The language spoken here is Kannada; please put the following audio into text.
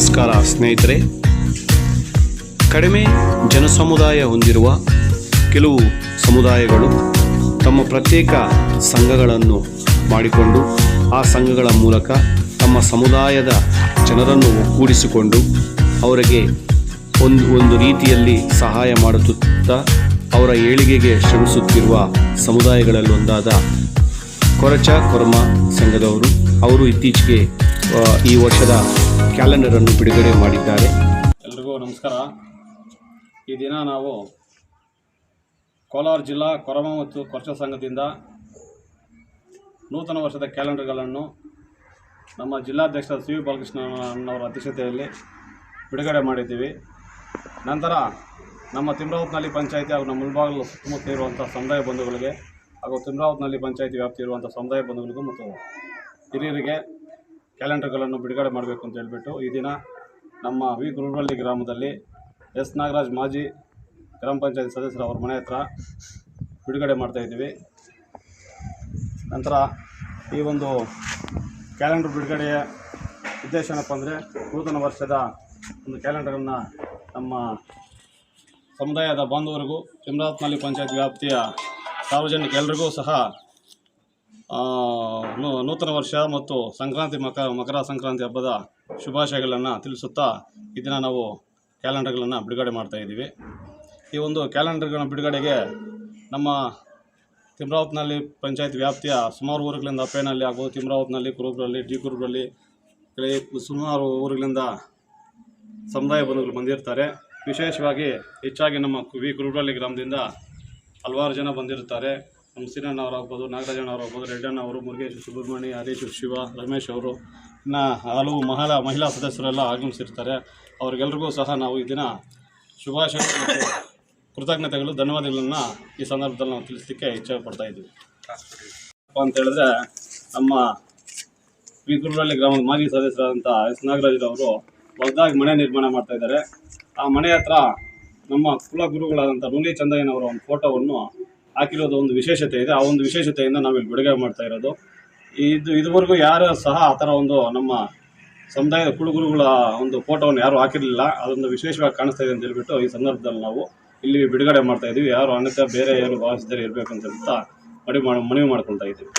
ನಮಸ್ಕಾರ ಸ್ನೇಹಿತರೆ. ಕಡಿಮೆ ಜನಸಮುದಾಯ ಹೊಂದಿರುವ ಕೆಲವು ಸಮುದಾಯಗಳು ತಮ್ಮ ಪ್ರತ್ಯೇಕ ಸಂಘಗಳನ್ನು ಮಾಡಿಕೊಂಡು ಆ ಸಂಘಗಳ ಮೂಲಕ ತಮ್ಮ ಸಮುದಾಯದ ಜನರನ್ನು ಒಗ್ಗೂಡಿಸಿಕೊಂಡು ಅವರಿಗೆ ಒಂದು ರೀತಿಯಲ್ಲಿ ಸಹಾಯ ಮಾಡುತ್ತಾ ಅವರ ಏಳಿಗೆಗೆ ಶ್ರಮಿಸುತ್ತಿರುವ ಸಮುದಾಯಗಳಲ್ಲಿ ಒಂದಾದ ಕೊರಮ ಸಂಘದವರು ಅವರು ಇತ್ತೀಚೆಗೆ ಈ ವರ್ಷದ ಕ್ಯಾಲೆಂಡರನ್ನು ಬಿಡುಗಡೆ ಮಾಡಿದ್ದಾರೆ. ಎಲ್ರಿಗೂ ನಮಸ್ಕಾರ. ಈ ದಿನ ನಾವು ಕೋಲಾರ ಜಿಲ್ಲಾ ಕೊರಮ ಮತ್ತು ಕೊರಚ ಸಂಘದಿಂದ ನೂತನ ವರ್ಷದ ಕ್ಯಾಲೆಂಡರ್ಗಳನ್ನು ನಮ್ಮ ಜಿಲ್ಲಾಧ್ಯಕ್ಷ ಸಿ ವಿ ಬಾಲಕೃಷ್ಣನವರ ಅಧ್ಯಕ್ಷತೆಯಲ್ಲಿ ಬಿಡುಗಡೆ ಮಾಡಿದ್ದೀವಿ. ನಂತರ ನಮ್ಮ ತಿಮ್ರಾವತ್ನಲ್ಲಿ ಪಂಚಾಯಿತಿ ಹಾಗೂ ನಮ್ಮ ಮುಳಬಾಗಿಲು ಸುತ್ತಮುತ್ತ ಇರುವಂಥ ಸಮುದಾಯ ಬಂಧುಗಳಿಗೆ ಹಾಗೂ ತಿಮ್ರಾವತ್ನಲ್ಲಿ ಪಂಚಾಯಿತಿ ವ್ಯಾಪ್ತಿ ಇರುವಂಥ ಸಮುದಾಯ ಬಂಧುಗಳಿಗೂ ಮತ್ತು ಹಿರಿಯರಿಗೆ ಕ್ಯಾಲೆಂಡರ್ಗಳನ್ನು ಬಿಡುಗಡೆ ಮಾಡಬೇಕು ಅಂತ ಹೇಳಿಬಿಟ್ಟು ಈ ದಿನ ನಮ್ಮ ವಿ ಗುರುಬಳ್ಳಿ ಗ್ರಾಮದಲ್ಲಿ ಎಸ್ ನಾಗರಾಜ್ ಮಾಜಿ ಗ್ರಾಮ ಪಂಚಾಯತ್ ಸದಸ್ಯರು ಅವ್ರ ಮನೆ ಹತ್ರ ಬಿಡುಗಡೆ ಮಾಡ್ತಾಯಿದ್ದೀವಿ. ನಂತರ ಈ ಒಂದು ಕ್ಯಾಲೆಂಡರ್ ಬಿಡುಗಡೆಯ ಉದ್ದೇಶ ಏನಪ್ಪ ಅಂದರೆ ನೂತನ ವರ್ಷದ ಒಂದು ಕ್ಯಾಲೆಂಡರನ್ನು ನಮ್ಮ ಸಮುದಾಯದ ಬಾಂಧವರಿಗೂ ತಿಮ್ರಾವತ್ನಲ್ಲಿ ಪಂಚಾಯತ್ ವ್ಯಾಪ್ತಿಯ ಸಾರ್ವಜನಿಕ ಎಲ್ಲರಿಗೂ ಸಹ ನೂತನ ವರ್ಷ ಮತ್ತು ಸಂಕ್ರಾಂತಿ ಮಕರ ಸಂಕ್ರಾಂತಿ ಹಬ್ಬದ ಶುಭಾಶಯಗಳನ್ನು ತಿಳಿಸುತ್ತಾ ಈ ದಿನ ನಾವು ಕ್ಯಾಲೆಂಡರ್ಗಳನ್ನು ಬಿಡುಗಡೆ ಮಾಡ್ತಾಯಿದ್ದೀವಿ. ಈ ಒಂದು ಕ್ಯಾಲೆಂಡರ್ಗಳ ಬಿಡುಗಡೆಗೆ ನಮ್ಮ ತಿಮ್ರಾವತ್ನಲ್ಲಿ ಪಂಚಾಯತ್ ವ್ಯಾಪ್ತಿಯ ಸುಮಾರು ಊರುಗಳಿಂದ ಅಪ್ಪೇನಲ್ಲಿ ಆಗ್ಬೋದು, ತಿಮ್ರಾವತ್ನಲ್ಲಿ, ಕುರುಬ್ರಲ್ಲಿ, ಡಿ ಕುರುಬ್ರಲ್ಲಿ ಸುಮಾರು ಊರುಗಳಿಂದ ಸಮುದಾಯ ಬಂಧುಗಳು ಬಂದಿರ್ತಾರೆ. ವಿಶೇಷವಾಗಿ ಹೆಚ್ಚಾಗಿ ನಮ್ಮ ವಿ ಕುರುಬ್ರಲ್ಲಿ ಗ್ರಾಮದಿಂದ ಹಲವಾರು ಜನ ಬಂದಿರ್ತಾರೆ. ನಮ್ಮ ಸೀನಣ್ಣವರಾಗ್ಬೋದು, ನಾಗರಾಜಣ್ಣವರಾಗ್ಬೋದು, ರೆಡ್ಡಣ್ಣವರು, ಮುರುಗೇಶ್, ಸುಬ್ರಹ್ಮಣ್ಯ, ಹರೀಶ್, ಶಿವ, ರಮೇಶ್ ಅವರು ಇನ್ನು ಹಲವು ಮಹಿಳಾ ಸದಸ್ಯರೆಲ್ಲ ಆಗಮಿಸಿರ್ತಾರೆ. ಅವ್ರಿಗೆಲ್ರಿಗೂ ಸಹ ನಾವು ಈ ದಿನ ಶುಭಾಶಯ ಮತ್ತು ಕೃತಜ್ಞತೆಗಳು, ಧನ್ಯವಾದಗಳನ್ನು ಈ ಸಂದರ್ಭದಲ್ಲಿ ನಾವು ತಿಳಿಸಲಿಕ್ಕೆ ಇಚ್ಛೆ ಪಡ್ತಾ ಇದ್ದೀವಿ. ಅಂತ ಹೇಳಿದ್ರೆ ನಮ್ಮ ವಿ ಗುರುಬಳ್ಳಿ ಗ್ರಾಮದ ಮಾಜಿ ಸದಸ್ಯರಾದಂಥ ಎಸ್ ನಾಗರಾಜರವರು ಹೊಸದಾಗಿ ಮನೆ ನಿರ್ಮಾಣ ಮಾಡ್ತಾ ಇದ್ದಾರೆ. ಆ ಮನೆ ಹತ್ರ ನಮ್ಮ ಕುಲಗುರುಗಳಾದಂಥ ನುಲಿ ಚಂದಯ್ಯನವರ ಒಂದು ಫೋಟೋವನ್ನು ಹಾಕಿರೋದು ಒಂದು ವಿಶೇಷತೆ ಇದೆ. ಆ ಒಂದು ವಿಶೇಷತೆಯಿಂದ ನಾವಿಲ್ಲಿ ಬಿಡುಗಡೆ ಮಾಡ್ತಾ ಇರೋದು. ಇದುವರೆಗೂ ಯಾರು ಸಹ ಆ ಥರ ಒಂದು ನಮ್ಮ ಸಮುದಾಯದ ಕುಲಗುರುಗಳ ಒಂದು ಫೋಟೋವನ್ನು ಯಾರು ಹಾಕಿರಲಿಲ್ಲ. ಅದೊಂದು ವಿಶೇಷವಾಗಿ ಕಾಣಿಸ್ತಾ ಇದೆ ಅಂತ ಹೇಳ್ಬಿಟ್ಟು ಈ ಸಂದರ್ಭದಲ್ಲಿ ನಾವು ಇಲ್ಲಿ ಬಿಡುಗಡೆ ಮಾಡ್ತಾ ಇದ್ದೀವಿ. ಯಾರು ಅನ್ಯತಾ ಬೇರೆ ಏನು ಭಾವಿಸಿದರೆ ಇರಬೇಕು ಅಂತ ಹೇಳ್ತಾ ಮನವಿ ಮಾಡ್ಕೊಳ್ತಾ ಇದ್ದೀವಿ.